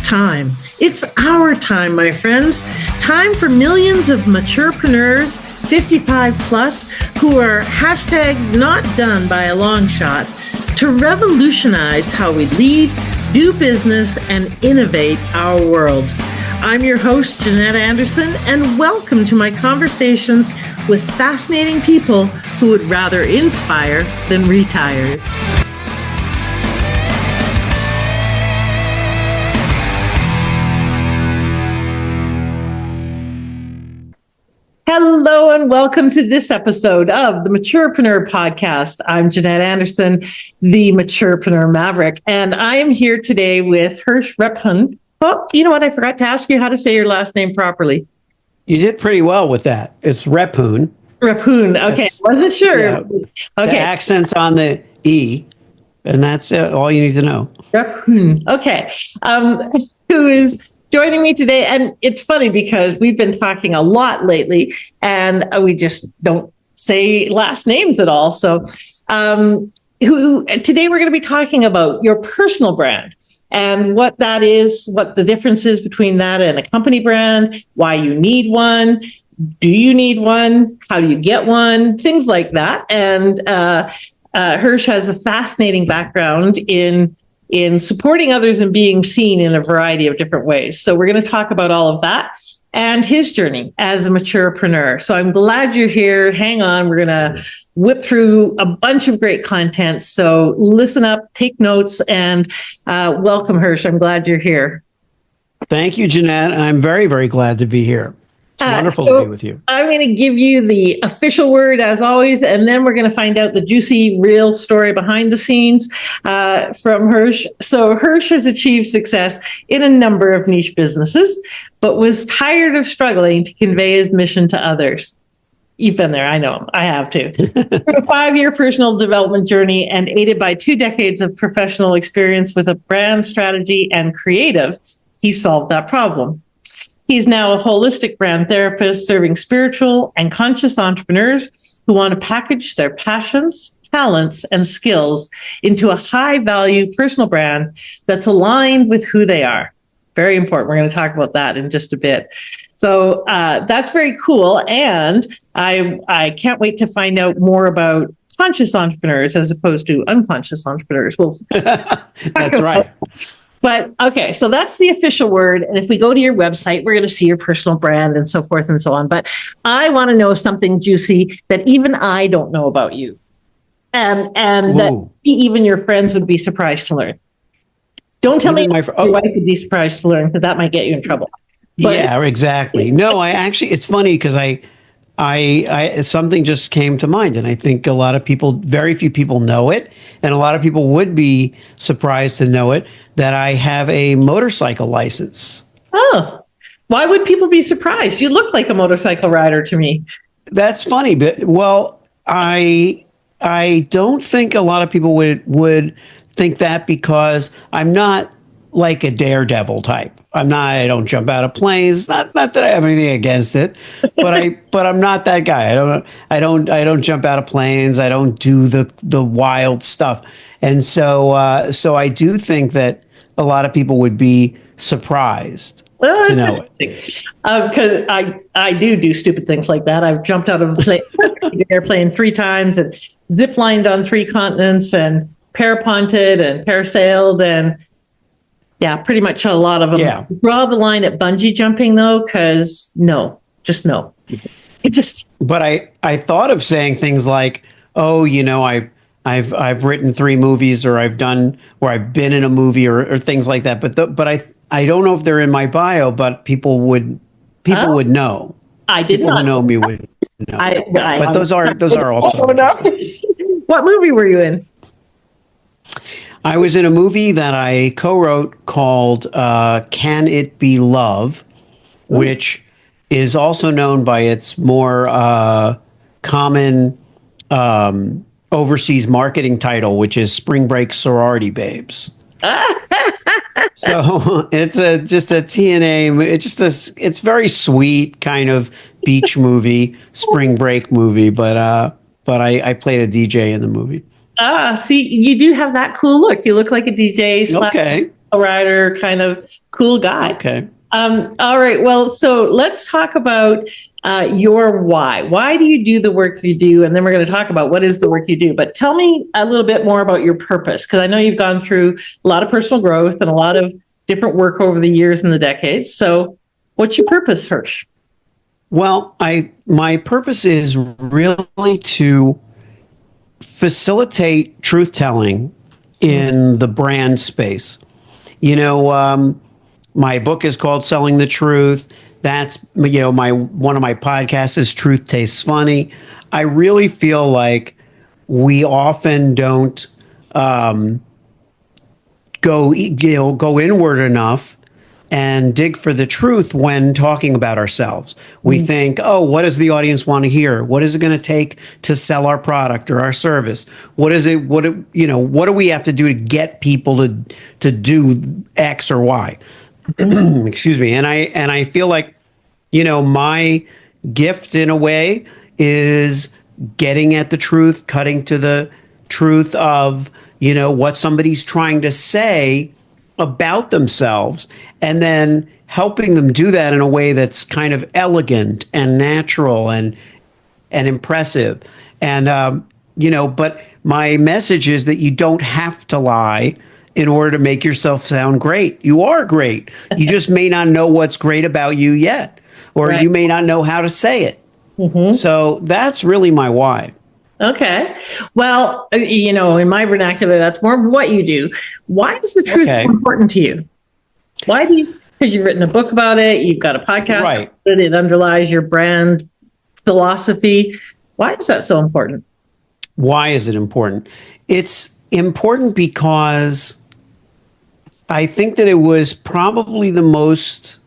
time. It's our time, my friends. Time for millions of maturepreneurs, 55 plus, who are hashtag not done by a long shot, to revolutionize how we lead, do business, and innovate our world. I'm your host, Jeanette Anderson, and welcome to my conversations with fascinating people who would rather inspire than retire. Hello and welcome to this episode of the Maturepreneur podcast. I'm Jeanette Anderson, the Maturepreneur Maverick, and I am here today with Hersh Rephun. Oh, you know what? I forgot to ask you how to say your last name properly. You did pretty well with that. It's Rephun. Rephun. Okay, wasn't sure. Yeah, okay, the accent's on the E, and that's all you need to know. Rephun. Okay, who is joining me today? And it's funny because we've been talking a lot lately, and we just don't say last names at all. So, today we're going to be talking about your personal brand. And what that is, what the difference is between that and a company brand, why you need one, do you need one, how do you get one, things like that. And Hersh has a fascinating background in supporting others and being seen in a variety of different ways. So we're going to talk about all of that and his journey as a maturepreneur. So I'm glad you're here. Hang on. We're going to whip through a bunch of great content. So listen up, take notes, and welcome, Hersh. I'm glad you're here. Thank you, Jeanette. I'm very, very glad to be here. It's wonderful to be with you. I'm going to give you the official word as always, and then we're going to find out the juicy, real story behind the scenes from Hersh. So Hersh has achieved success in a number of niche businesses, but was tired of struggling to convey his mission to others. You've been there. I know. I have too. Through a 5-year personal development journey and aided by 2 decades of professional experience with a brand strategy and creative, he solved that problem. He's now a holistic brand therapist serving spiritual and conscious entrepreneurs who want to package their passions, talents, and skills into a high-value personal brand that's aligned with who they are. Very important. We're going to talk about that in just a bit. So that's very cool. And I can't wait to find out more about conscious entrepreneurs as opposed to unconscious entrepreneurs. Well, that's right. But okay, so that's the official word. And if we go to your website, we're going to see your personal brand and so forth and so on. But I want to know something juicy that even I don't know about you. And that even your friends would be surprised to learn. Don't tell me your wife would be surprised to learn, because that might get you in trouble. But, yeah, exactly. No, it's funny because I something just came to mind, and I think a lot of people, very few people know it, and a lot of people would be surprised to know it, that I have a motorcycle license. Oh, why would people be surprised? You look like a motorcycle rider to me. That's funny, but I don't think a lot of people would think that, because I'm not like a daredevil type. I don't jump out of planes. Not that I have anything against it, but I'm not that guy. I don't jump out of planes. I don't do the wild stuff. And so I do think that a lot of people would be surprised to know it. Because I do stupid things like that. I've jumped out of an airplane 3 times and ziplined on 3 continents and parapunted and parasailed, and yeah, pretty much a lot of them. Yeah. Draw the line at bungee jumping though, because no. But I thought of saying things like, oh, I've written 3 movies, or I've been in a movie, or things like that. But I don't know if they're in my bio, but people would know. I did people not who know me would know. But those are also. What movie were you in? I was in a movie that I co-wrote called Can It Be Love, which is also known by its more common overseas marketing title, which is Spring Break Sorority Babes. So it's just a TNA. It's very sweet kind of beach movie, spring break movie. But I played a DJ in the movie. See, you do have that cool look. You look like a DJ. Okay. a rider, kind of cool guy. Okay. All right. Well, so let's talk about your why. Why do you do the work you do? And then we're going to talk about what is the work you do. But tell me a little bit more about your purpose, because I know you've gone through a lot of personal growth and a lot of different work over the years and the decades. So what's your purpose, Hersh? Well, my purpose is really to facilitate truth telling in the brand space. You know, my book is called Selling the Truth. That's, you know, my one of my podcasts is Truth Tastes Funny. I really feel like we often don't go inward enough and dig for the truth when talking about ourselves. We think, oh, what does the audience want to hear? What is it going to take to sell our product or our service? What is it? What do we have to do to get people to do X or Y? Excuse me. And I feel like, you know, my gift in a way is getting at the truth, cutting to the truth of, you know, what somebody's trying to say about themselves, and then helping them do that in a way that's kind of elegant and natural and impressive. And you know, but my message is that you don't have to lie in order to make yourself sound great. You are great. You just may not know what's great about you yet, or Right. you may not know how to say it. So that's really my why. Okay. Well, you know, in my vernacular, that's more of what you do. Why is the truth Okay. so important to you? Why do you? Because you've written a book about it, you've got a podcast Right. about it, it underlies your brand philosophy. Why is that so important? Why is it important? It's important because I think that it was probably the most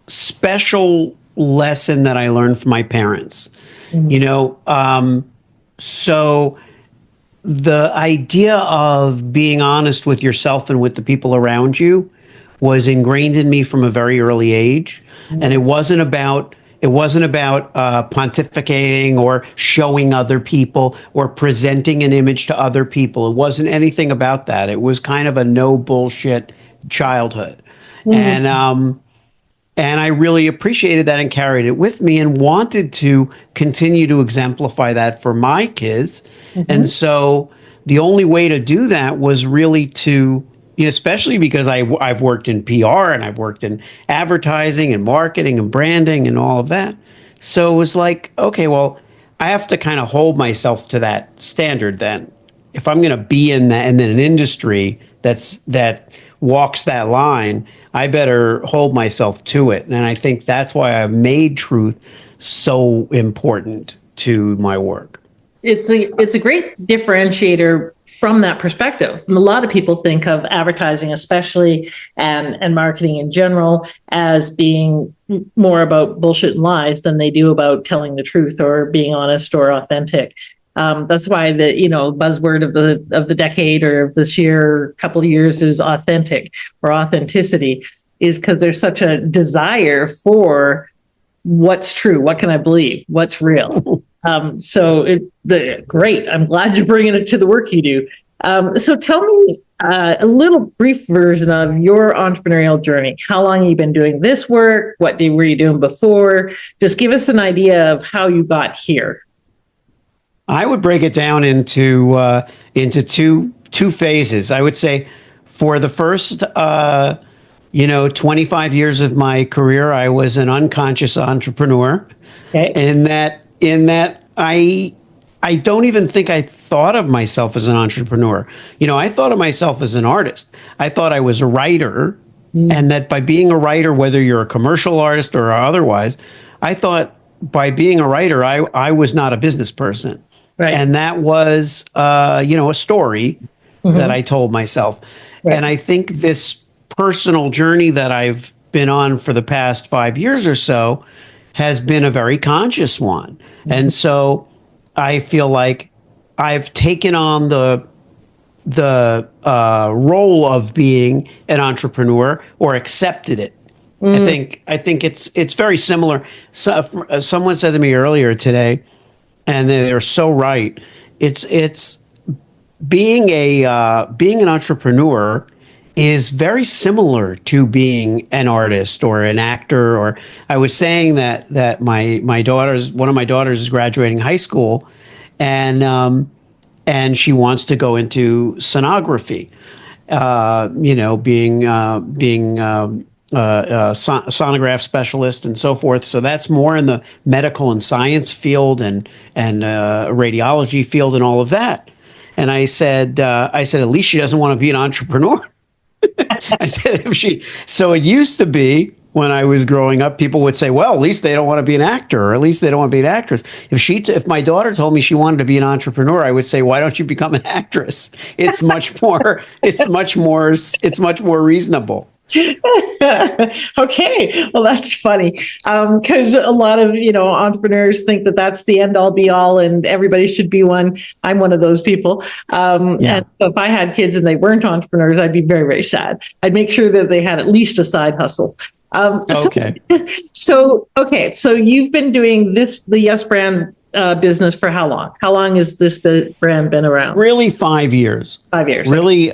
special lesson that I learned from my parents. You know, so the idea of being honest with yourself and with the people around you was ingrained in me from a very early age, and it wasn't about pontificating or showing other people or presenting an image to other people. It wasn't anything about that. It was kind of a no bullshit childhood, and I really appreciated that and carried it with me and wanted to continue to exemplify that for my kids. And so the only way to do that was really to, you know, especially because I've worked in PR and I've worked in advertising and marketing and branding and all of that. So it was like, okay, well, I have to kind of hold myself to that standard then. If I'm going to be in that and then an industry that walks that line, I better hold myself to it. And I think that's why I've made truth so important to my work. It's a great differentiator from that perspective. A lot of people think of advertising, especially and marketing in general, as being more about bullshit and lies than they do about telling the truth or being honest or authentic. That's why the buzzword of the decade or of this year, couple of years is authentic or authenticity, is because there's such a desire for what's true, what can I believe, what's real. Great. I'm glad you're bringing it to the work you do. So tell me a little brief version of your entrepreneurial journey. How long have you been doing this work? What were you doing before? Just give us an idea of how you got here. I would break it down into two phases. I would say for the first 25 years of my career, I was an unconscious entrepreneur. Okay. In that I don't even think I thought of myself as an entrepreneur. You know, I thought of myself as an artist. I thought I was a writer, and that by being a writer, whether you're a commercial artist or otherwise, I thought by being a writer, I was not a business person. Right. And that was, a story that I told myself. Right. And I think this personal journey that I've been on for the past 5 years or so has been a very conscious one. And so I feel like I've taken on the role of being an entrepreneur, or accepted it. I think it's very similar. So, someone said to me earlier today, and they're so right. It's being an entrepreneur is very similar to being an artist or an actor. Or I was saying that one of my daughters is graduating high school, and she wants to go into sonography. Being sonograph specialist and so forth. So that's more in the medical and science field and radiology field and all of that. And I said, at least she doesn't want to be an entrepreneur. I said, so it used to be when I was growing up, people would say, well, at least they don't want to be an actor, or at least they don't want to be an actress. If my daughter told me she wanted to be an entrepreneur, I would say, why don't you become an actress? It's much more reasonable. Okay, well, that's funny, because a lot of entrepreneurs think that that's the end all be all and everybody should be one. I'm one of those people, and so if I had kids and they weren't entrepreneurs, I'd be very, very sad. I'd make sure that they had at least a side hustle. Okay. So you've been doing the Yes Brand business for how long? How long has this brand been around? Really, 5 years. 5 years. Really,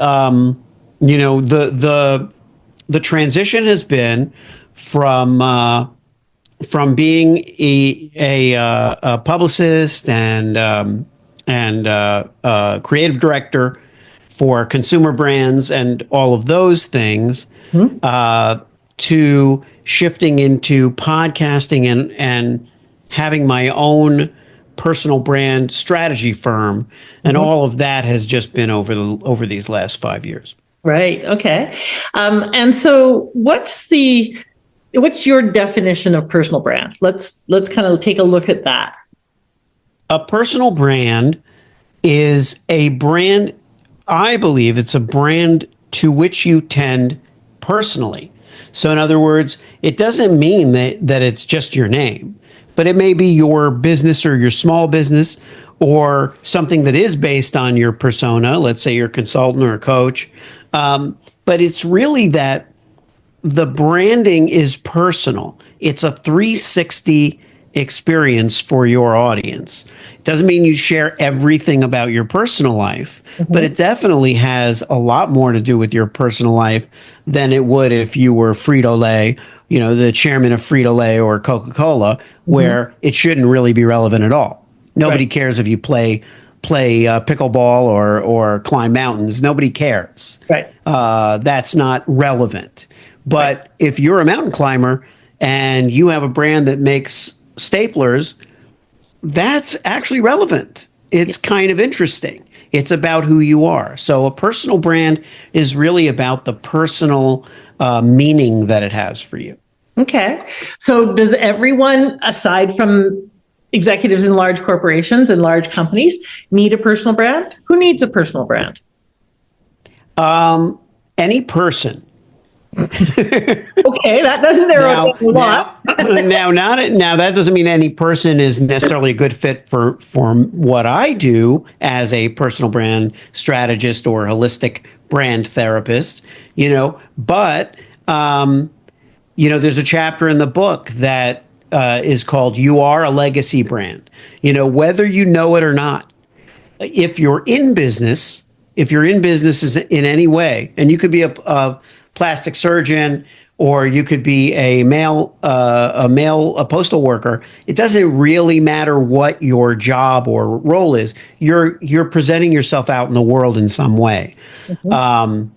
the transition has been from being a publicist and creative director for consumer brands and all of those things, to shifting into podcasting and having my own personal brand strategy firm, and all of that has just been over these last 5 years. Right. Okay. And so what's your definition of personal brand? Let's kind of take a look at that. A personal brand is a brand. I believe it's a brand to which you tend personally. So in other words, it doesn't mean that it's just your name, but it may be your business or your small business, or something that is based on your persona. Let's say you're a consultant or a coach. But it's really that the branding is personal. It's a 360 experience for your audience. It doesn't mean you share everything about your personal life, but it definitely has a lot more to do with your personal life than it would if you were Frito-Lay, the chairman of Frito-Lay or Coca-Cola, where it shouldn't really be relevant at all. Nobody cares if you play pickleball or climb mountains. Nobody cares. Right. That's not relevant. But if you're a mountain climber and you have a brand that makes staplers, that's actually relevant. It's kind of interesting. It's about who you are. So a personal brand is really about the personal meaning that it has for you. Okay. So does everyone, aside from executives in large corporations and large companies, need a personal brand? Who needs a personal brand? Any person. Okay, that doesn't narrow it a lot. Now, that doesn't mean any person is necessarily a good fit for what I do as a personal brand strategist or holistic brand therapist. But there's a chapter in the book that is called "You Are a Legacy Brand." Whether you know it or not, if you're in business in any way, and you could be a plastic surgeon, or you could be a postal worker. It doesn't really matter what your job or role is. You're presenting yourself out in the world in some way, and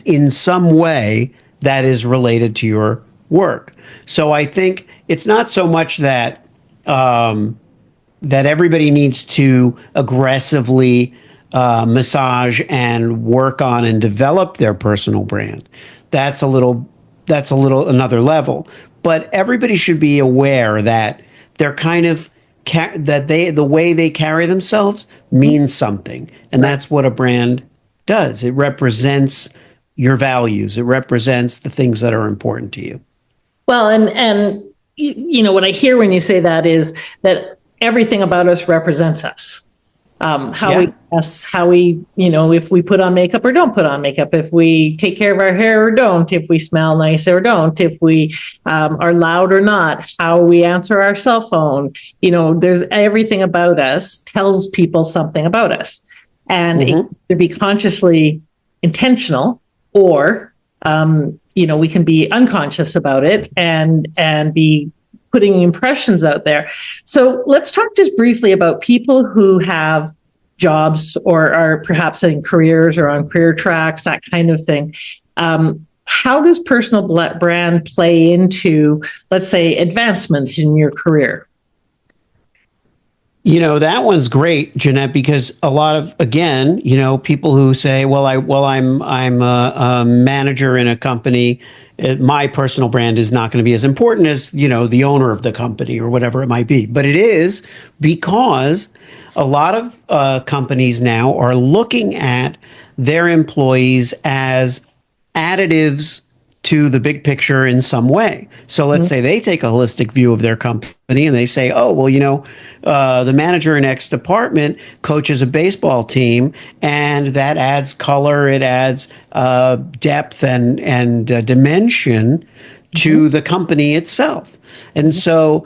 in some way that is related to your work. So I think it's not so much that that everybody needs to aggressively massage and work on and develop their personal brand. That's a little another level. But everybody should be aware that they're kind of the way they carry themselves means something, and that's what a brand does. It represents your values. It represents the things that are important to you. Well, and what I hear when you say that is that everything about us represents us. How we, if we put on makeup or don't put on makeup, if we take care of our hair or don't, if we smell nice or don't, if we are loud or not, how we answer our cell phone, there's everything about us tells people something about us. And it could be consciously intentional, or we can be unconscious about it and be putting impressions out there. So let's talk just briefly about people who have jobs or are perhaps in careers or on career tracks, that kind of thing. How does personal brand play into, let's say, advancement in your career? That one's great, Jeanette, because a lot of, again, people who say, I'm a manager in a company. My personal brand is not going to be as important as, the owner of the company or whatever it might be. But it is, because a lot of companies now are looking at their employees as additives to the big picture in some way. So let's say they take a holistic view of their company and they say, oh, well, the manager in X department coaches a baseball team, and that adds color, it adds depth and dimension to the company itself. And so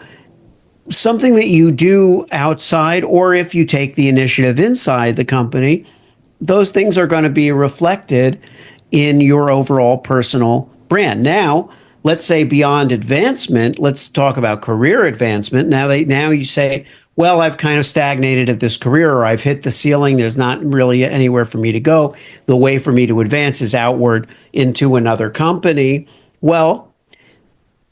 something that you do outside, or if you take the initiative inside the company, those things are going to be reflected in your overall personal brand. Now, let's say beyond advancement, let's talk about career advancement. Now you say, well, I've kind of stagnated at this career, or I've hit the ceiling. There's not really anywhere for me to go. The way for me to advance is outward into another company. Well,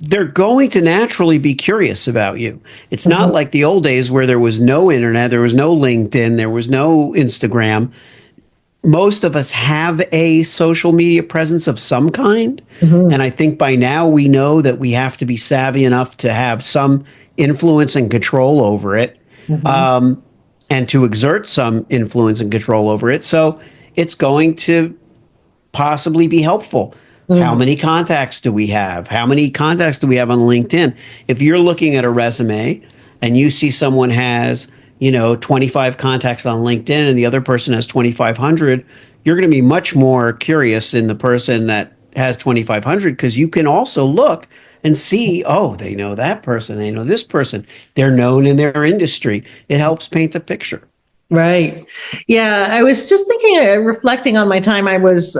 they're going to naturally be curious about you. It's not like the old days where there was no internet, there was no LinkedIn, there was no Instagram. Most of us have a social media presence of some kind. And I think by now we know that we have to be savvy enough to have some influence and control over it, and to exert some influence and control over it. So it's going to possibly be helpful. How many contacts do we have? How many contacts do we have on LinkedIn? If you're looking at a resume and you see someone has 25 contacts on LinkedIn and the other person has 2,500, you're going to be much more curious in the person that has 2,500, because you can also look and see, oh, they know that person, they know this person, they're known in their industry. It helps paint a picture. Right. Yeah, I was just thinking, reflecting on my time. I was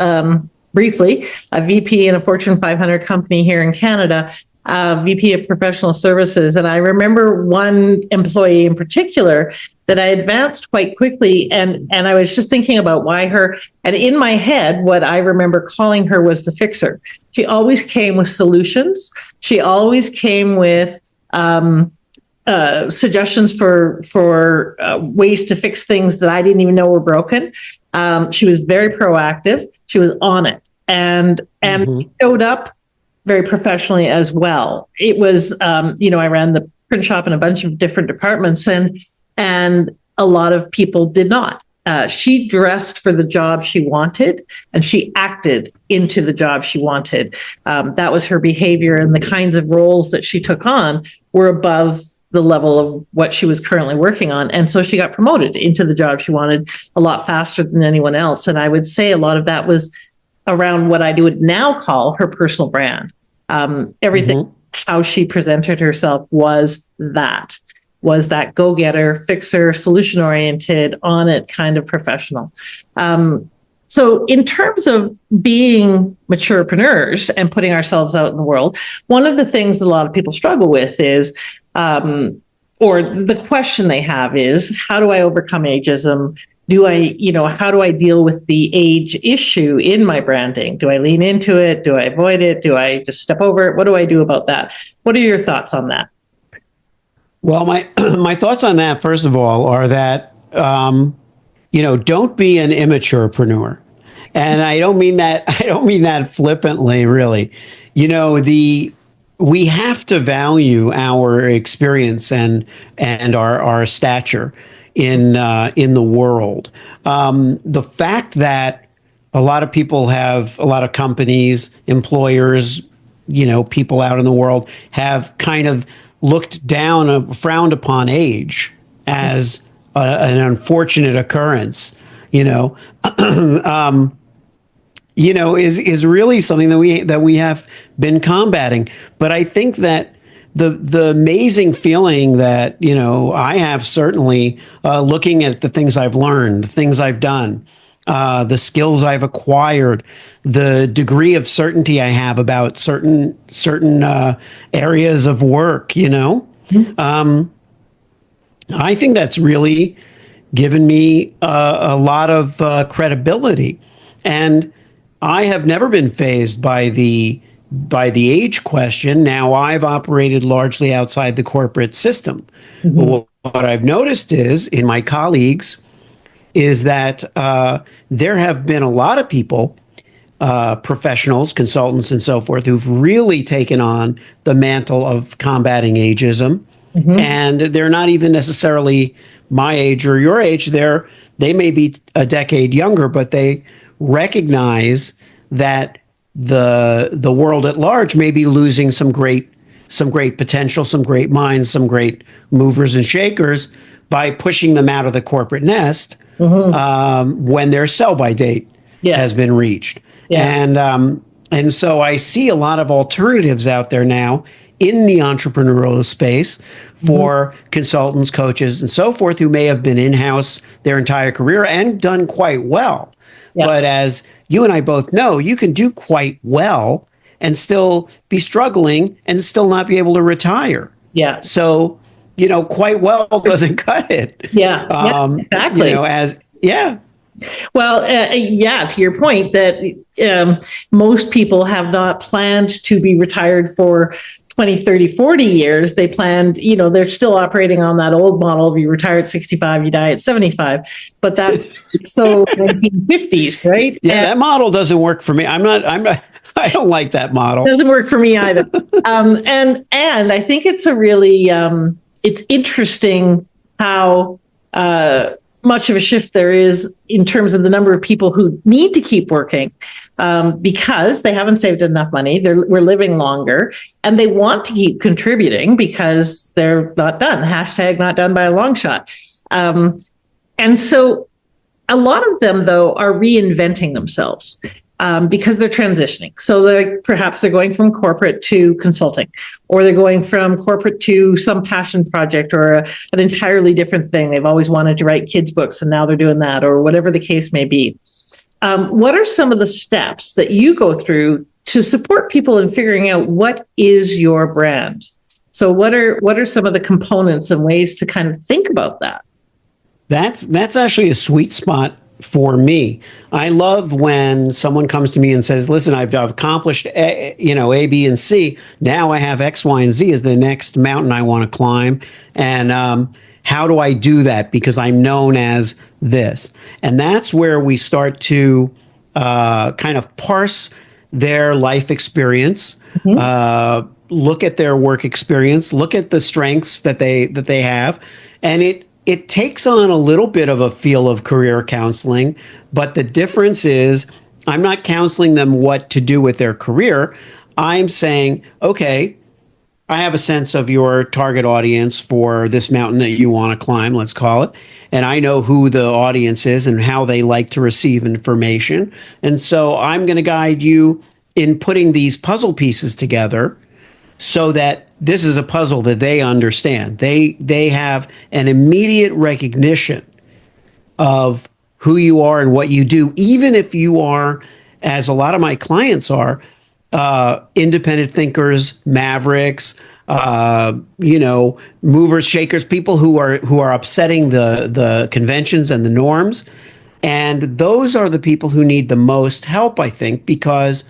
briefly a VP in a Fortune 500 company here in Canada. VP of Professional Services. And I remember one employee in particular that I advanced quite quickly. And I was just thinking about why her. And in my head, what I remember calling her was the fixer. She always came with solutions. She always came with suggestions for ways to fix things that I didn't even know were broken. She was very proactive. She was on it and showed up very professionally as well. It was, I ran the print shop in a bunch of different departments, and a lot of people did not. She dressed for the job she wanted, and she acted into the job she wanted. That was her behavior, and the kinds of roles that she took on were above the level of what she was currently working on. And so she got promoted into the job she wanted a lot faster than anyone else. And I would say a lot of that was around what I would now call her personal brand. Everything, how she presented herself was that go-getter, fixer, solution-oriented, on it kind of professional. So in terms of being maturepreneurs and putting ourselves out in the world, one of the things that a lot of people struggle with is, or the question they have is, how do I overcome ageism? How do I deal with the age issue in my branding? Do I lean into it? Do I avoid it? Do I just step over it? What do I do about that? What are your thoughts on that? Well, my thoughts on that, first of all, are that, don't be an immaturepreneur. And I don't mean that flippantly, really. We have to value our experience and our stature in the world. The fact that a lot of people have, a lot of companies, employers, people out in the world have kind of looked down, frowned upon age as an unfortunate occurrence, is really something that we have been combating. But I think that the amazing feeling that, I have, certainly looking at the things I've learned, the things I've done, the skills I've acquired, the degree of certainty I have about certain areas of work. I think that's really given me a lot of credibility, and I have never been fazed by the age question. Now, I've operated largely outside the corporate system. But what I've noticed is in my colleagues is that there have been a lot of people, professionals, consultants, and so forth, who've really taken on the mantle of combating ageism. And they're not even necessarily my age or your age. They may be a decade younger, but they recognize that the world at large may be losing some great potential, some great minds, some great movers and shakers by pushing them out of the corporate nest when their sell-by date has been reached. And so I see a lot of alternatives out there now in the entrepreneurial space for consultants, coaches, and so forth, who may have been in-house their entire career and done quite well. But as you and I both know, you can do quite well and still be struggling and still not be able to retire. So, quite well doesn't cut it. Exactly. Well, to your point that most people have not planned to be retired for 20, 30, 40 years. They planned, they're still operating on that old model. You retire at 65, you die at 75. But that's so 1950s, right? That model doesn't work for me. I don't like that model. Doesn't work for me either. And I think it's a really, it's interesting how much of a shift there is in terms of the number of people who need to keep working because they haven't saved enough money. We're living longer and they want to keep contributing because they're not done. Hashtag not done by a long shot. And so a lot of them, though, are reinventing themselves because they're transitioning. So perhaps they're going from corporate to consulting, or they're going from corporate to some passion project or an entirely different thing. They've always wanted to write kids' books and now they're doing that, or whatever the case may be. What are some of the steps that you go through to support people in figuring out what is your brand? So what are some of the components and ways to kind of think about that? That's actually a sweet spot for me. I love when someone comes to me and says, listen, I've accomplished A, B, and C. Now I have X, Y, and Z as the next mountain I want to climb. And how do I do that? Because I'm known as this. And that's where we start to kind of parse their life experience, look at their work experience, look at the strengths that they have. And it takes on a little bit of a feel of career counseling, but the difference is I'm not counseling them what to do with their career. I'm saying, okay, I have a sense of your target audience for this mountain that you want to climb, let's call it. And I know who the audience is and how they like to receive information. And so I'm going to guide you in putting these puzzle pieces together so that this is a puzzle that they understand. They have an immediate recognition of who you are and what you do, even if you are, as a lot of my clients are, independent thinkers, mavericks, movers, shakers, people who are upsetting the conventions and the norms. And those are the people who need the most help, I think, because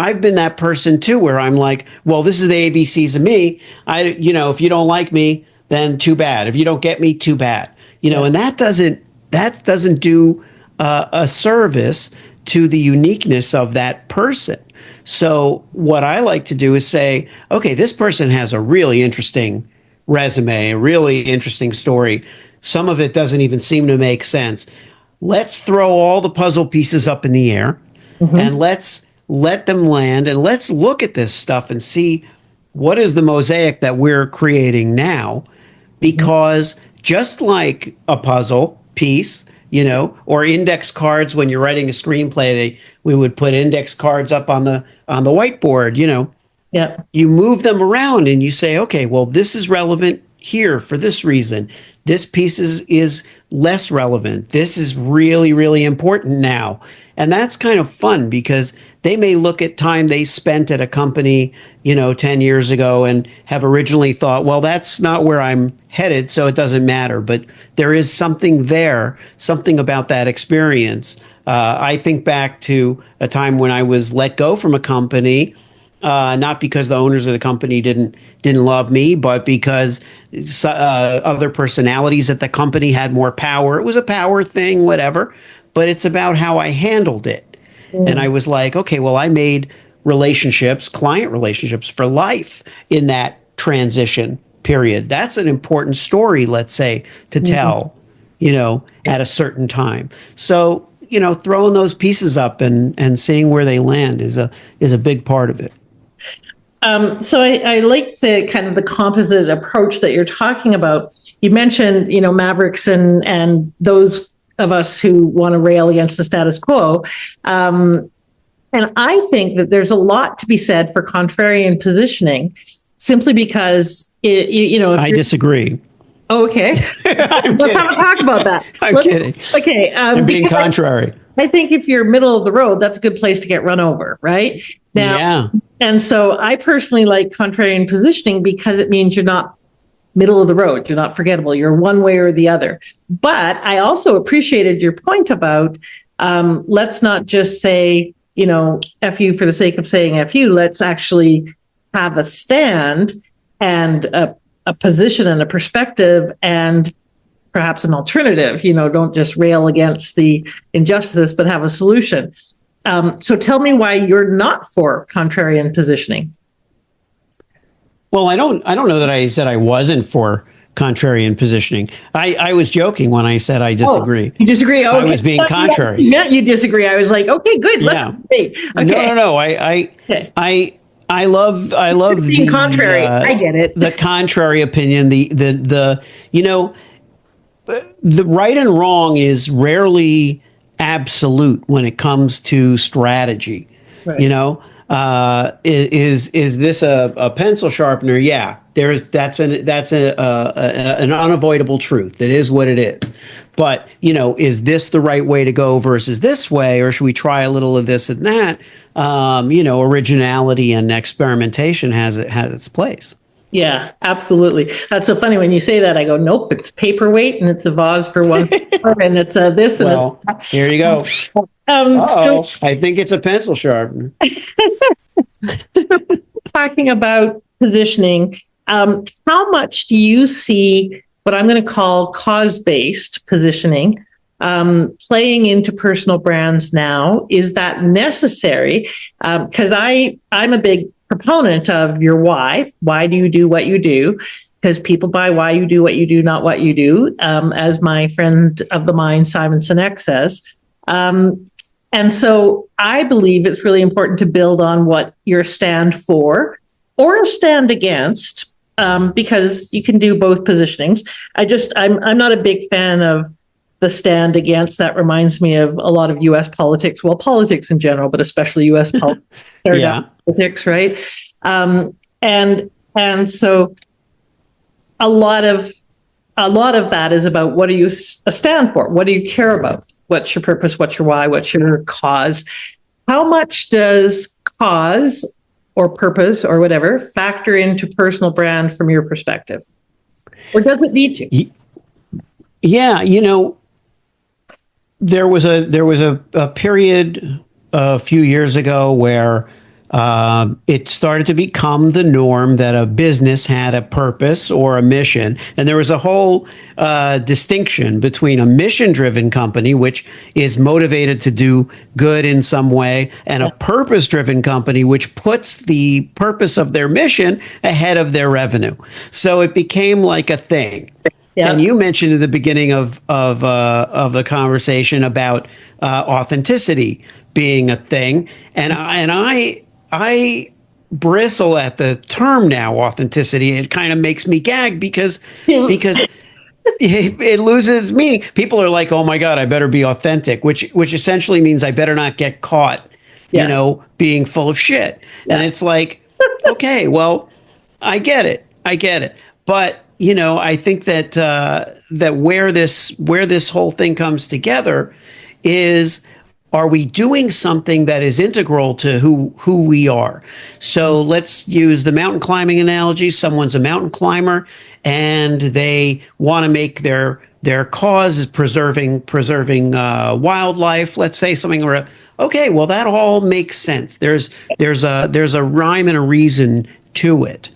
I've been that person too, where I'm like, well, this is the ABCs of me. If you don't like me, then too bad. If you don't get me, too bad. And that doesn't do a service to the uniqueness of that person. So what I like to do is say, okay, this person has a really interesting resume, a really interesting story. Some of it doesn't even seem to make sense. Let's throw all the puzzle pieces up in the air and let's let them land, and let's look at this stuff and see what is the mosaic that we're creating now. Because just like a puzzle piece, or index cards, when you're writing a screenplay, we would put index cards up on the whiteboard, you move them around and you say, okay, well, this is relevant here for this reason. This piece is less relevant. This is really, really important now. And that's kind of fun because they may look at time they spent at a company, 10 years ago and have originally thought, well, that's not where I'm headed, so it doesn't matter. But there is something there, something about that experience. I think back to a time when I was let go from a company, not because the owners of the company didn't love me, but because other personalities at the company had more power. It was a power thing, whatever. But it's about how I handled it. And I was like, okay, well, I made client relationships for life in that transition period. That's an important story, let's say, to tell, at a certain time. So, throwing those pieces up and seeing where they land is a big part of it. So I like the kind of the composite approach that you're talking about. You mentioned, Mavericks and those of us who want to rail against the status quo. And I think that there's a lot to be said for contrarian positioning, simply because, I disagree. Okay. Let's have a talk about that. I'm kidding. Okay. I'm being contrary. I think if you're middle of the road, that's a good place to get run over, right? Now, yeah. And so I personally like contrarian positioning because it means you're not middle of the road. You're not forgettable. You're one way or the other. But I also appreciated your point about let's not just say, F you for the sake of saying F you. Let's actually have a stand and a position and a perspective and perhaps an alternative. Don't just rail against the injustice, but have a solution. So tell me why you're not for contrarian positioning. Well, I don't know that I said I wasn't for contrarian positioning. I was joking when I said I disagree. You disagree? Okay. I was being contrary. Yeah, you disagree. I was like, okay, good. Let's debate. Okay. No. I love being the contrary. I get it. The contrary opinion. The right and wrong is rarely absolute when it comes to strategy. Right. Is this a pencil sharpener? Yeah, that's an unavoidable truth. It is what it is. But is this the right way to go versus this way, or should we try a little of this and that? Originality and experimentation has its place. Yeah, absolutely. That's so funny when you say that. I go, nope, it's paperweight and it's a vase for one, and it's this. Well, and here you go. So, I think it's a pencil sharpener. Talking about positioning, how much do you see what I'm going to call cause-based positioning playing into personal brands now? Is that necessary? Because I'm a big proponent of your why. Why do you do what you do? Because people buy why you do what you do, not what you do, as my friend of the mind, Simon Sinek, says. And so I believe it's really important to build on what your stand for or stand against, because you can do both positionings. I'm not a big fan of the stand against. That reminds me of a lot of U.S. politics, well, politics in general, but especially U.S. politics. Politics, right? And so a lot of that is about what do you stand for? What do you care about? What's your purpose? What's your why? What's your cause? How much does cause or purpose or whatever factor into personal brand from your perspective? Or does it need to? Yeah, there was a period a few years ago where it started to become the norm that a business had a purpose or a mission. And there was a whole distinction between a mission-driven company, which is motivated to do good in some way, and a purpose-driven company, which puts the purpose of their mission ahead of their revenue. So it became like a thing. Yeah. And you mentioned at the beginning of the conversation about authenticity being a thing, and I bristle at the term now, authenticity. It kind of makes me gag because it loses meaning. People are like, "Oh my God, I better be authentic," which essentially means I better not get caught, being full of shit. Yeah. And it's like, okay, well, I get it, but I think that that where this whole thing comes together is, are we doing something that is integral to who we are? So let's use the mountain climbing analogy. Someone's a mountain climber, and they want to make their cause is preserving wildlife. Let's say something. Okay, well, that all makes sense. There's a rhyme and a reason to it.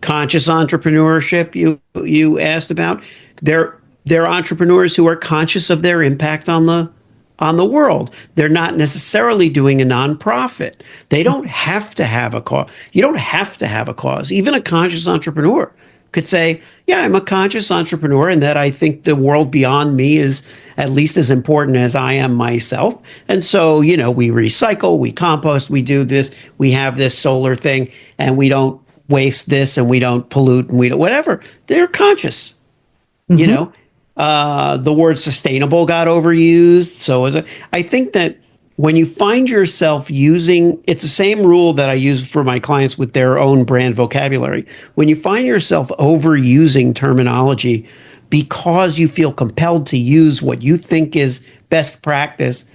Conscious entrepreneurship, you asked about. They're entrepreneurs who are conscious of their impact on the world. They're not necessarily doing a nonprofit. They don't have to have a cause. You don't have to have a cause. Even a conscious entrepreneur could say, yeah, I'm a conscious entrepreneur, and that I think the world beyond me is at least as important as I am myself. And so, we recycle, we compost, we do this, we have this solar thing, and we don't waste this, and we don't pollute, and we don't whatever. They're conscious, the word sustainable got overused. So I think that when you find yourself using, it's the same rule that I use for my clients with their own brand vocabulary. When you find yourself overusing terminology because you feel compelled to use what you think is best practice,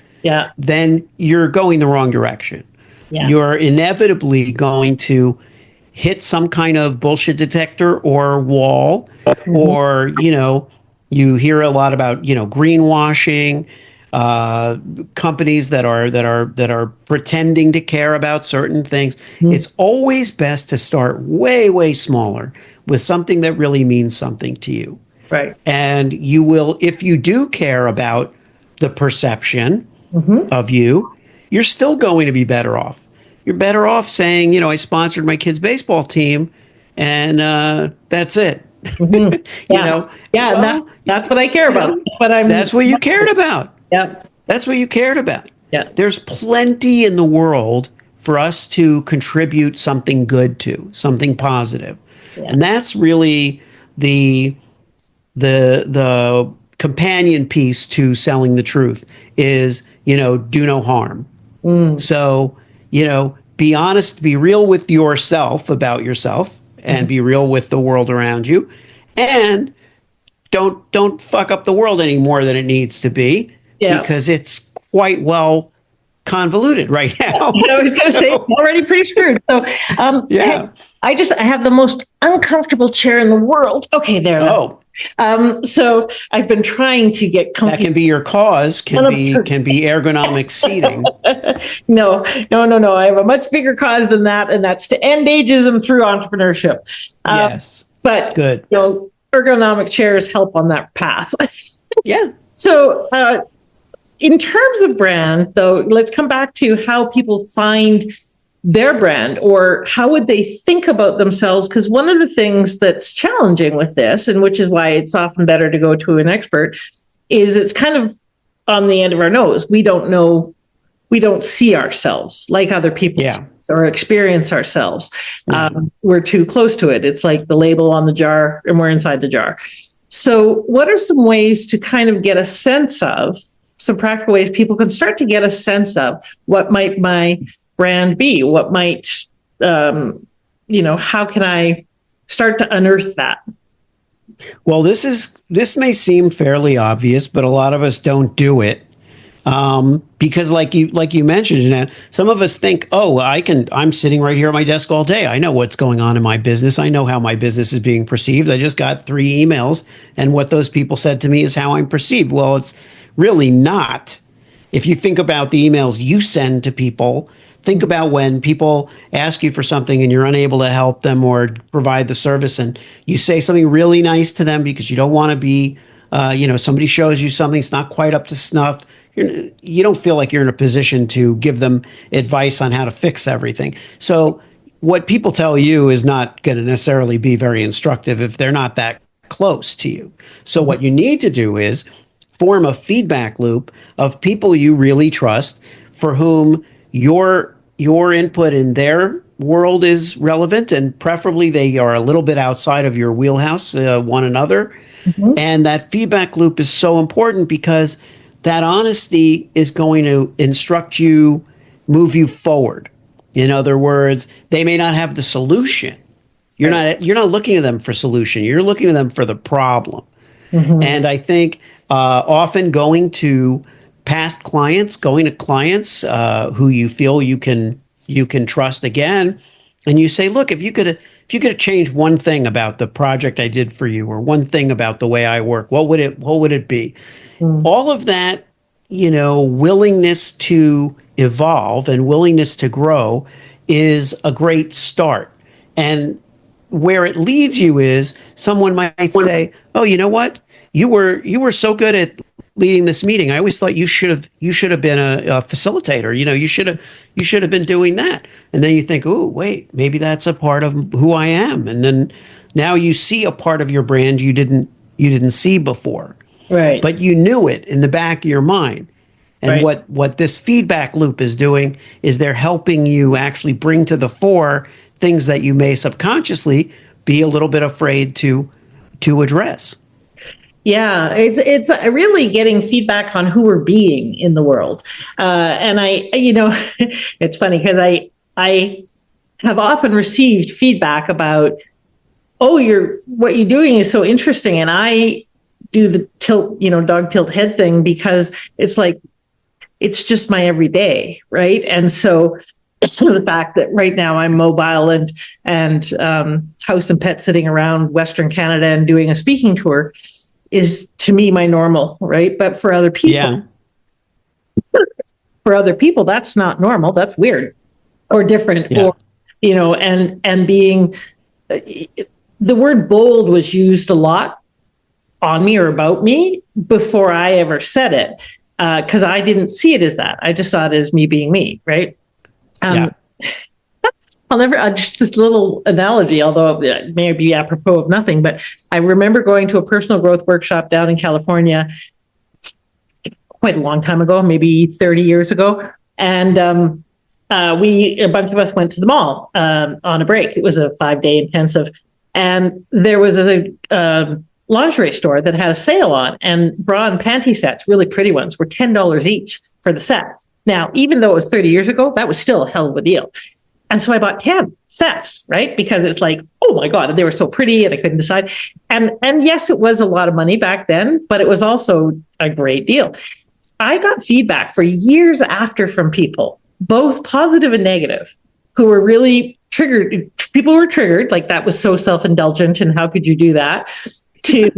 then you're going the wrong direction. Yeah. You're inevitably going to hit some kind of bullshit detector or wall, or, you hear a lot about, greenwashing, companies that are pretending to care about certain things. It's always best to start way, way smaller with something that really means something to you. Right. And you will, if you do care about the perception of you, you're still going to be better off. You're better off saying, I sponsored my kid's baseball team, and that's it. That's what I care about. That's what you cared about. Yeah. That's what you cared about. Yeah. There's plenty in the world for us to contribute something good to, something positive. Yeah. And that's really the companion piece to selling the truth is, do no harm. So, be honest, be real with yourself about yourself, and be real with the world around you, and don't fuck up the world any more than it needs to be, because it's quite well convoluted right now. I was going to say, it's already pretty screwed. So, hey, I have the most uncomfortable chair in the world. Okay, there. So I've been trying to get comfy. That can be your cause. Can be ergonomic seating. No. I have a much bigger cause than that, and that's to end ageism through entrepreneurship. Yes, but good. Ergonomic chairs help on that path. Yeah. So, in terms of brand, though, let's come back to how people find their brand, or how would they think about themselves? Because one of the things that's challenging with this, and which is why it's often better to go to an expert, is it's kind of on the end of our nose. We don't know, we don't see ourselves like other people see us or experience ourselves. We're too close to it. It's like the label on the jar, and we're inside the jar. So what are some ways to kind of get a sense of, some practical ways people can start to get a sense of what might my brand be? What might, how can I start to unearth that? Well, this may seem fairly obvious, but a lot of us don't do it. Because like you mentioned, Jeanette, some of us think, I'm sitting right here at my desk all day. I know what's going on in my business. I know how my business is being perceived. I just got 3 emails, and what those people said to me is how I'm perceived. Well, it's really not. If you think about the emails you send to people, think about when people ask you for something and you're unable to help them or provide the service, and you say something really nice to them because you don't want to be, somebody shows you something that's not quite up to snuff. You don't feel like you're in a position to give them advice on how to fix everything. So what people tell you is not going to necessarily be very instructive if they're not that close to you. So what you need to do is form a feedback loop of people you really trust, for whom your input in their world is relevant, and preferably they are a little bit outside of your wheelhouse, one another. And that feedback loop is so important, because that honesty is going to instruct you, move you forward. In other words, they may not have the solution. You're not looking at them for solution. You're looking at them for the problem. Mm-hmm. And I think often going to clients who you feel you can trust again, and you say, look, if you could have changed one thing about the project I did for you, or one thing about the way I work, what would it be? Mm. All of that, willingness to evolve and willingness to grow is a great start. And where it leads you is someone might say, "Oh, you know what? You were so good at leading this meeting. I always thought you should have been a facilitator. You should have been doing that." And then you think, "Oh, wait, maybe that's a part of who I am." And then now you see a part of your brand you didn't see before. Right. But you knew it in the back of your mind. And Right. what this feedback loop is doing is they're helping you actually bring to the fore things that you may subconsciously be a little bit afraid to address. Yeah, it's really getting feedback on who we're being in the world. And it's funny because I have often received feedback about, oh, what you're doing is so interesting. And I do the dog tilt head thing because it's like, it's just my everyday, right? And so the fact that right now I'm mobile and house and pet sitting around Western Canada and doing a speaking tour is to me my normal, right? But for other people, that's not normal. That's weird or different, or and being the word bold was used a lot on me or about me before I ever said it. Because I didn't see it as that. I just saw it as me being me, right? Just this little analogy, although it may be apropos of nothing, but I remember going to a personal growth workshop down in California quite a long time ago, maybe 30 years ago. And a bunch of us went to the mall on a break. It was a 5-day intensive. And there was a lingerie store that had a sale on, and bra and panty sets, really pretty ones, were $10 each for the set. Now, even though it was 30 years ago, that was still a hell of a deal. And so I bought 10 sets, right? Because it's like, oh my God, they were so pretty and I couldn't decide. And yes, it was a lot of money back then, but it was also a great deal. I got feedback for years after from people, both positive and negative, who were really triggered. People were triggered, like that was so self-indulgent and how could you do that? To,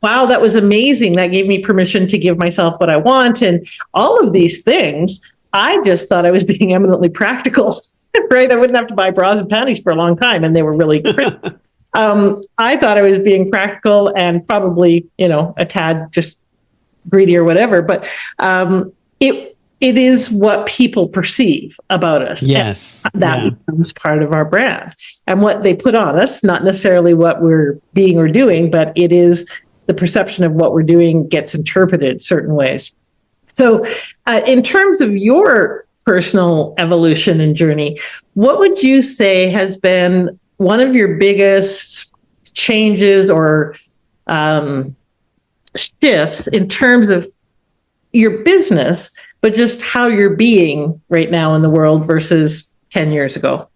wow, that was amazing. That gave me permission to give myself what I want. And all of these things, I just thought I was being eminently practical, right? I wouldn't have to buy bras and panties for a long time. And they were really pretty. I thought I was being practical and probably, a tad just greedy or whatever. But it is what people perceive about us. Yes. And that becomes part of our brand. And what they put on us, not necessarily what we're being or doing, but it is the perception of what we're doing gets interpreted certain ways. So in terms of your personal evolution and journey, what would you say has been one of your biggest changes or shifts in terms of your business, but just how you're being right now in the world versus 10 years ago?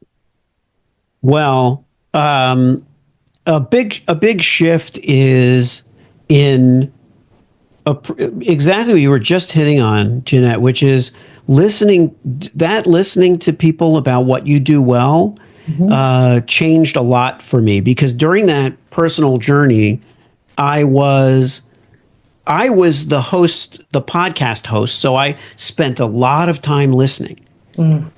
Well, a big shift is in exactly what you were just hitting on, Jeanette, which is listening to people about what you do well. Changed a lot for me, because during that personal journey, I was the podcast host. So I spent a lot of time listening.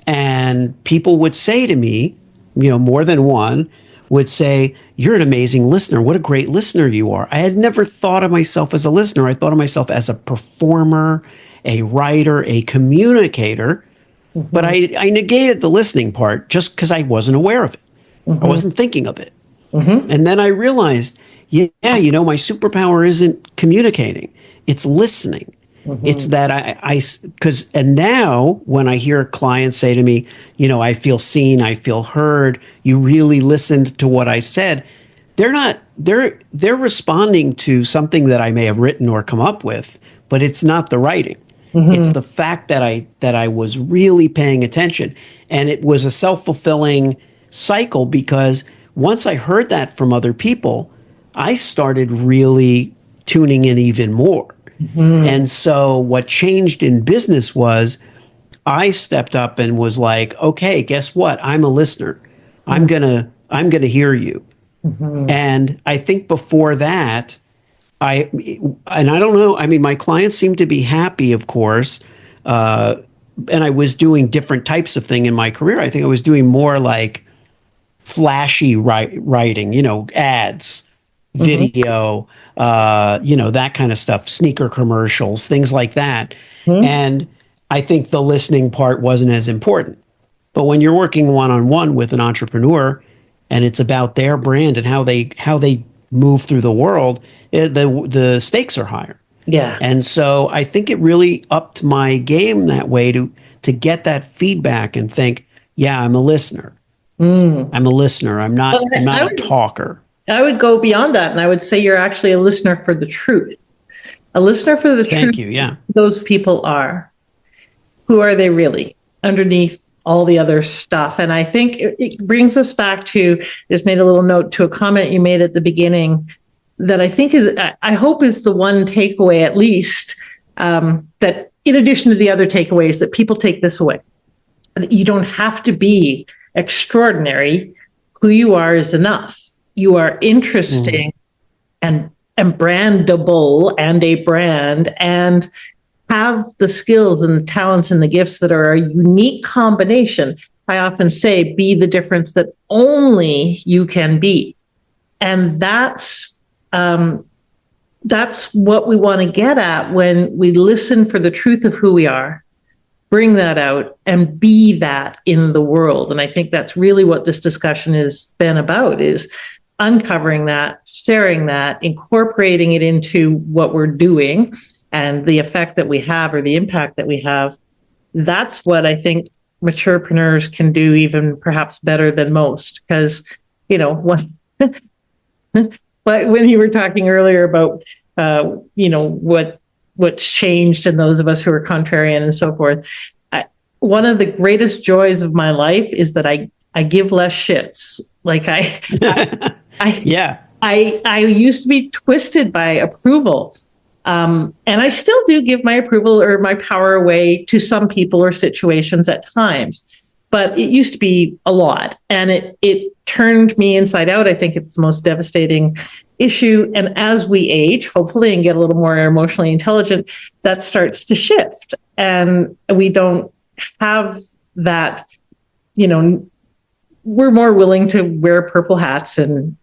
And people would say to me, more than one would say, "You're an amazing listener. What a great listener you are." I had never thought of myself as a listener. I thought of myself as a performer, a writer, a communicator. But I negated the listening part just because I wasn't aware of it. I wasn't thinking of it. And then I realized, my superpower isn't communicating. It's listening. It's that and now when I hear clients say to me, I feel seen, I feel heard, you really listened to what I said, they're responding to something that I may have written or come up with, but it's not the writing. It's the fact that I was really paying attention. And it was a self-fulfilling cycle, because once I heard that from other people, I started really tuning in even more. And so what changed in business was I stepped up and was like, okay, guess what? I'm a listener. I'm gonna hear you. And I think before that, and I don't know. I mean, my clients seem to be happy, of course. And I was doing different types of thing in my career. I think I was doing more like flashy writing, ads, video, that kind of stuff, sneaker commercials, things like that. And I think the listening part wasn't as important. But when you're working one-on-one with an entrepreneur and it's about their brand and how they move through the world, the stakes are higher. Yeah. And so I think it really upped my game that way to get that feedback and think, yeah, I'm a listener. I'm a listener. I'm not a talker. I would go beyond that, and I would say you're actually a listener for the truth. A listener for the truth. Thank you. Yeah. Those people are. Who are they really underneath all the other stuff? And I think it brings us back to, just made a little note to a comment you made at the beginning that I think I hope is the one takeaway, at least, that in addition to the other takeaways, that people take this away. You don't have to be extraordinary. Who you are is enough. You are interesting and brandable and a brand, and have the skills and the talents and the gifts that are a unique combination. I often say, be the difference that only you can be. And that's what we want to get at when we listen for the truth of who we are, bring that out, and be that in the world. And I think that's really what this discussion has been about, is uncovering that, sharing that, incorporating it into what we're doing and the effect that we have, or the impact that we have. That's what I think maturepreneurs can do even perhaps better than most. Because, but when you were talking earlier about, what's changed in those of us who are contrarian and so forth, one of the greatest joys of my life is that I give less shits. Like I used to be twisted by approval. And I still do give my approval or my power away to some people or situations at times, but it used to be a lot, and it turned me inside out. I think it's the most devastating issue. And as we age, hopefully, and get a little more emotionally intelligent, that starts to shift, and we don't have that, we're more willing to wear purple hats and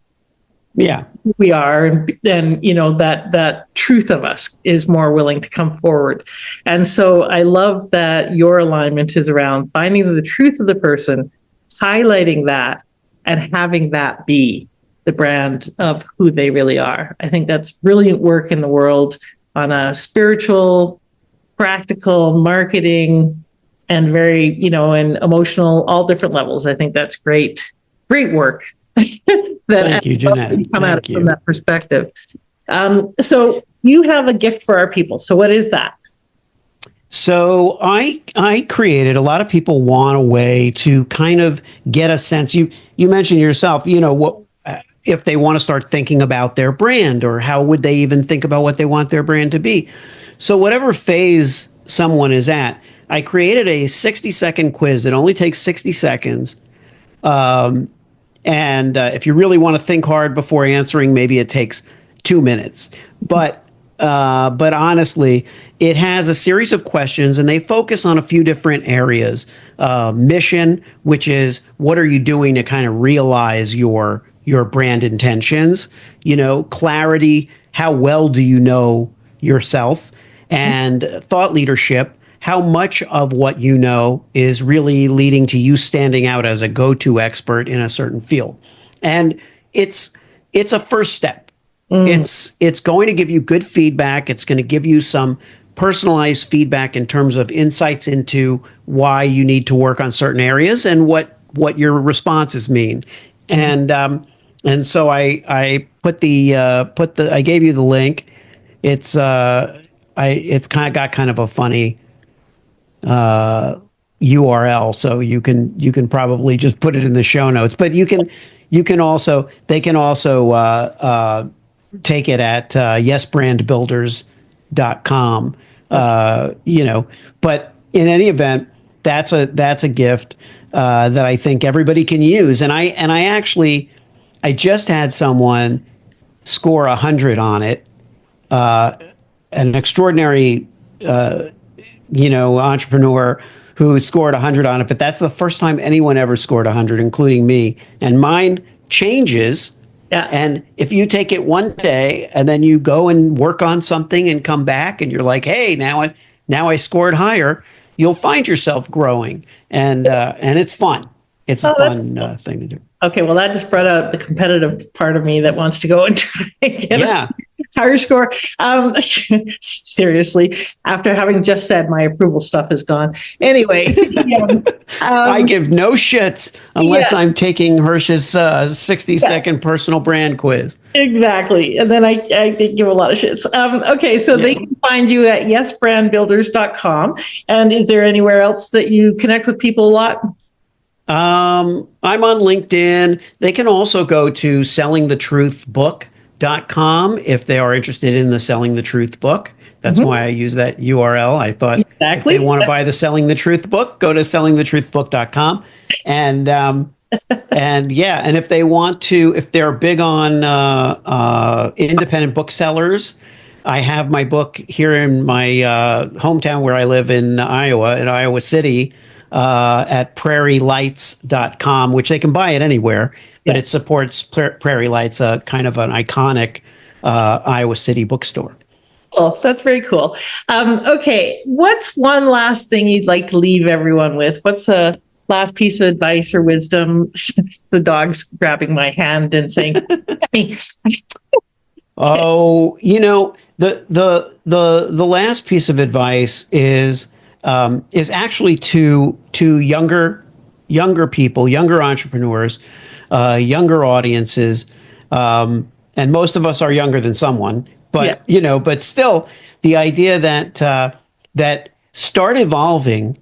who we are, and that truth of us is more willing to come forward. And so I love that your alignment is around finding the truth of the person, highlighting that, and having that be the brand of who they really are. I think that's brilliant work in the world on a spiritual, practical, marketing, and very, and emotional, all different levels. I think that's great work. Thank you, Jeanette. Come at it from that perspective. So you have a gift for our people. So what is that? So I created, a lot of people want a way to kind of get a sense. You mentioned yourself, what if they want to start thinking about their brand, or how would they even think about what they want their brand to be? So whatever phase someone is at, I created a 60-second quiz. It only takes 60 seconds. And if you really want to think hard before answering, maybe it takes 2 minutes. But honestly, it has a series of questions, and they focus on a few different areas. Mission, which is what are you doing to kind of realize your brand intentions? Clarity, how well do you know yourself? And thought leadership, how much of what you know is really leading to you standing out as a go-to expert in a certain field. And it's a first step. It's going to give you good feedback. It's going to give you some personalized feedback in terms of insights into why you need to work on certain areas and what your responses mean. And so I I gave you the link. It's kind of got kind of a funny URL, so you can probably just put it in the show notes. But you can they can also take it at yesbrandbuilders.com. But in any event, that's a gift that I think everybody can use. And I just had someone score 100 on it. An extraordinary, entrepreneur who scored 100 on it. But that's the first time anyone ever scored 100, including me. And mine changes. Yeah. And if you take it one day and then you go and work on something and come back and you're like, hey, now I scored higher, you'll find yourself growing. And it's fun. It's a fun thing to do. Okay, well, that just brought out the competitive part of me that wants to go and try and get a higher score. Seriously, after having just said my approval stuff is gone. Anyway. I give no shits unless I'm taking Hersh's 60-second personal brand quiz. Exactly. And then I give a lot of shits. Okay, so they can find you at yesbrandbuilders.com. And is there anywhere else that you connect with people a lot? I'm on LinkedIn. They can also go to sellingthetruthbook.com if they are interested in the Selling the Truth book. That's why I use that URL. I thought if they want to buy the Selling the Truth book, go to sellingthetruthbook.com. And if they want to, if they're big on independent booksellers, I have my book here in my hometown where I live in Iowa City, at prairielights.com, which they can buy it anywhere, but it supports Prairie Lights, kind of an iconic Iowa City bookstore. Oh, that's very cool. Okay, what's one last thing you'd like to leave everyone with? What's a last piece of advice or wisdom? The dog's grabbing my hand and saying, Oh, the last piece of advice is actually to younger people, younger entrepreneurs, younger audiences, and most of us are younger than someone. But but still, the idea that start evolving,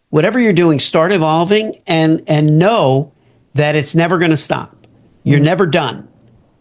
whatever you're doing, start evolving, and know that it's never going to stop. You're never done.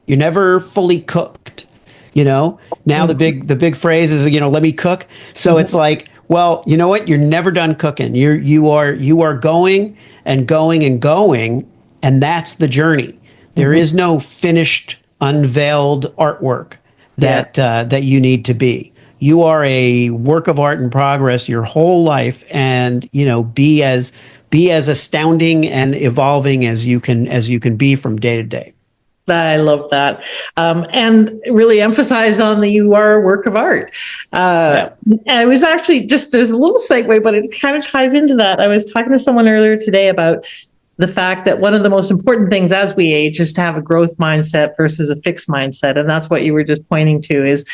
You're never fully cooked. Now the big phrase is let me cook. So it's like, well, you know what? You're never done cooking. You are going and going and going, and that's the journey. There is no finished, unveiled artwork that you need to be. You are a work of art in progress your whole life, and be as astounding and evolving as you can be from day to day. I love that. And really emphasize on that you are a work of art. And it was actually there's a little segue, but it kind of ties into that. I was talking to someone earlier today about the fact that one of the most important things as we age is to have a growth mindset versus a fixed mindset. And that's what you were just pointing to is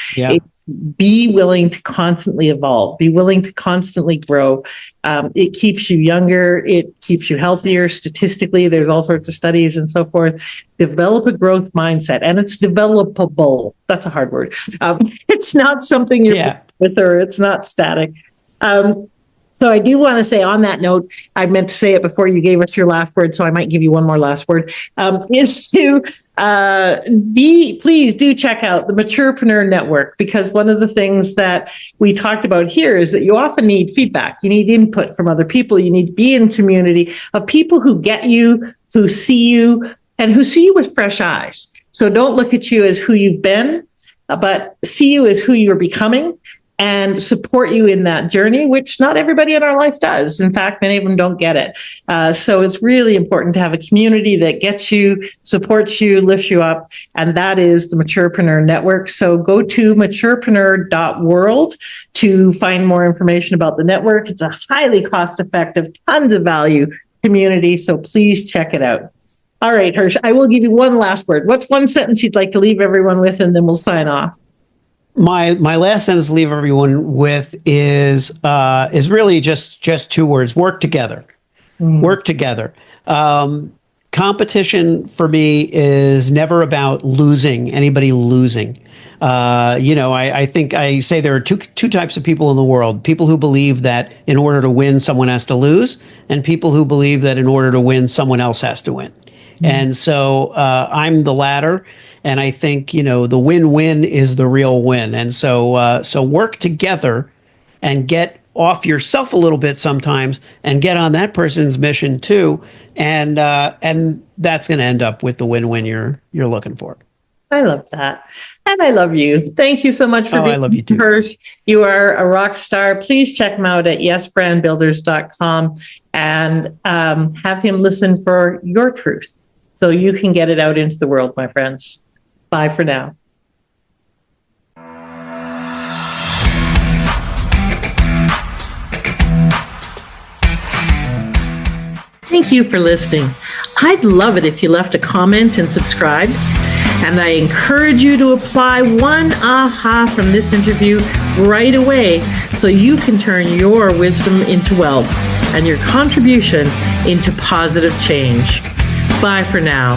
be willing to constantly evolve, be willing to constantly grow. It keeps you younger. It keeps you healthier. Statistically, there's all sorts of studies and so forth. Develop a growth mindset, and it's developable. That's a hard word. It's not something you're born with, or it's not static. So I do want to say on that note, I meant to say it before you gave us your last word, so I might give you one more last word, is to please do check out the Maturepreneur Network, because one of the things that we talked about here is that you often need feedback. You need input from other people. You need to be in community of people who get you, who see you, and who see you with fresh eyes. So don't look at you as who you've been, but see you as who you're becoming, and support you in that journey, which not everybody in our life does. In fact, many of them don't get it. So it's really important to have a community that gets you, supports you, lifts you up, and that is the Maturepreneur Network. So go to maturepreneur.world to find more information about the network. It's a highly cost-effective, tons of value community, so please check it out. All right, Hersh, I will give you one last word. What's one sentence you'd like to leave everyone with, and then we'll sign off? My last sentence to leave everyone with is really just two words: work together. Work together. Competition for me is never about anybody losing. I think I say there are two types of people in the world: people who believe that in order to win, someone has to lose, and people who believe that in order to win, someone else has to win. And so I'm the latter. And I think, the win-win is the real win. And so work together and get off yourself a little bit sometimes and get on that person's mission too. And that's going to end up with the win-win you're looking for. I love that. And I love you. Thank you so much for being I love you too. Hersh. You are a rock star. Please check him out at yesbrandbuilders.com and have him listen for your truth so you can get it out into the world, my friends. Bye for now. Thank you for listening. I'd love it if you left a comment and subscribed. And I encourage you to apply one aha from this interview right away so you can turn your wisdom into wealth and your contribution into positive change. Bye for now.